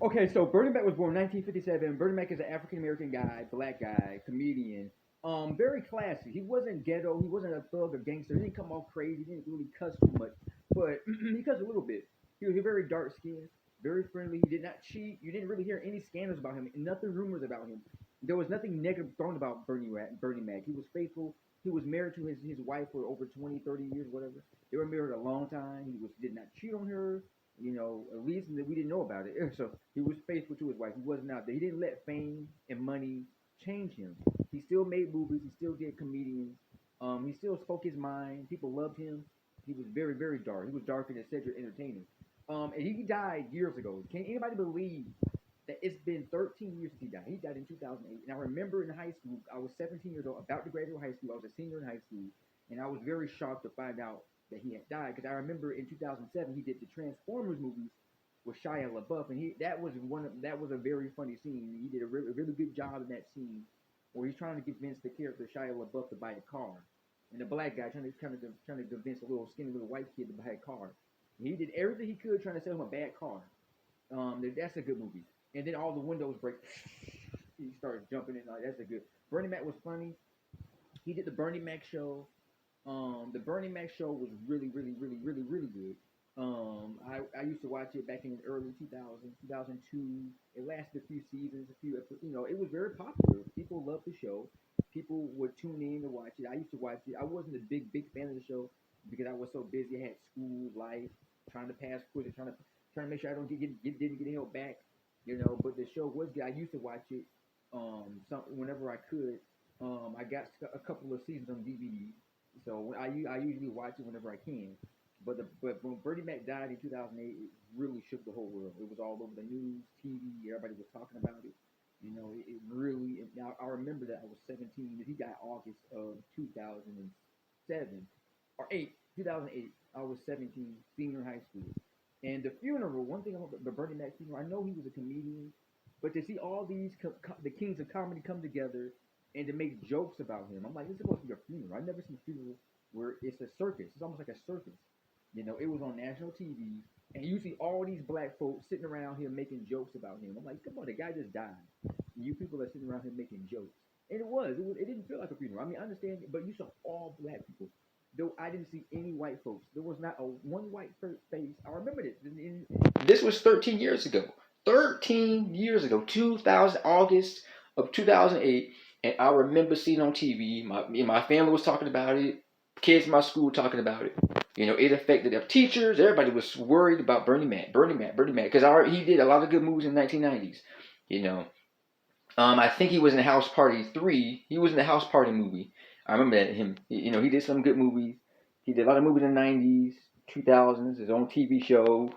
Okay, so Bernie Mac was born in 1957. Bernie Mac is an African American guy, black guy, comedian. Very classy. He wasn't ghetto. He wasn't a thug or gangster. He didn't come off crazy. He didn't really cuss too much, but he cussed a little bit. He was very dark skinned, very friendly. He did not cheat. You didn't really hear any scandals about him. Nothing rumors about him. There was nothing negative thrown about Bernie Mac. He was faithful. He was married to his wife for over 20, 30 years, whatever. They were married a long time. Did not cheat on her, a reason that we didn't know about it. So he was faithful to his wife. He wasn't out there. He didn't let fame and money change him. He still made movies. He still did comedians. He still spoke his mind. People loved him. He was very, very dark. He was darker than Cedric Entertainer. And he died years ago. Can anybody believe that it's been 13 years since he died? He died in 2008. And I remember in high school, I was 17 years old, about to graduate high school. I was a senior in high school, and I was very shocked to find out that he had died because I remember in 2007 he did the Transformers movies with Shia LaBeouf, and that was a very funny scene. He did a really good job in that scene where he's trying to convince the character Shia LaBeouf to buy a car, and the black guy trying to convince a little skinny little white kid to buy a car. And he did everything he could trying to sell him a bad car. That's a good movie. And then all the windows break. He starts jumping in. That's a good. Bernie Mac was funny. He did the Bernie Mac show. The Bernie Mac show was really, really, really, really, really good. I used to watch it back in the early 2000s, 2002. It lasted a few seasons, it was very popular. People loved the show. People would tune in to watch it. I used to watch it. I wasn't a big fan of the show because I was so busy. I had school, life, trying to pass quizzes, trying to make sure I don't didn't get held back, But the show was good. I used to watch it, whenever I could. I got a couple of seasons on DVD, so I usually watch it whenever I can. But when Bernie Mac died in 2008, it really shook the whole world. It was all over the news, TV. Everybody was talking about it. It really. I remember that I was 17. He died August of 2007 or 2008. I was 17, senior in high school. And the funeral. One thing about the Bernie Mac funeral, I know he was a comedian, but to see all these the kings of comedy come together and to make jokes about him, I'm like, this is supposed to be a funeral. I've never seen a funeral where it's a circus. It's almost like a circus. It was on national TV, and you see all these black folks sitting around here making jokes about him. I'm like, come on, the guy just died. And you people are sitting around here making jokes. And it didn't feel like a funeral. I mean, I understand, but you saw all black people. Though I didn't see any white folks. There was not a one white face. I remember this. This was 13 years ago. 13 years ago, 2000, August of 2008. And I remember seeing on TV, my family was talking about it, kids in my school talking about it. It affected their teachers. Everybody was worried about Bernie Mac, Bernie Mac, Bernie Mac, because he did a lot of good movies in the 1990s. I think he was in House Party 3. He was in the House Party movie. I remember that him. He did some good movies. He did a lot of movies in the 90s, 2000s. His own TV show.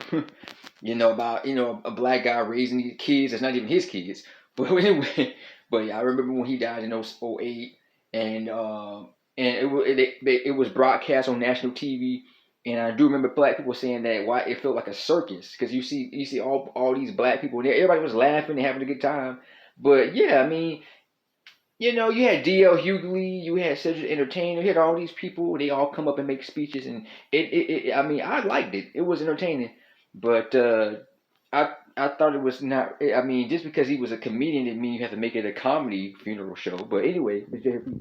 About a black guy raising these kids. It's not even his kids. But anyway, but yeah, I remember when he died in 08, and it was broadcast on national TV. And I do remember black people saying that why it felt like a circus because you see all these black people and everybody was laughing and having a good time. But yeah, I mean, you had D.L. Hughley, you had Cedric Entertainer, you had all these people. They all come up and make speeches, and I mean, I liked it. It was entertaining, but I thought it was not. I mean, just because he was a comedian didn't mean you have to make it a comedy funeral show. But anyway, Mr. Jeffrey.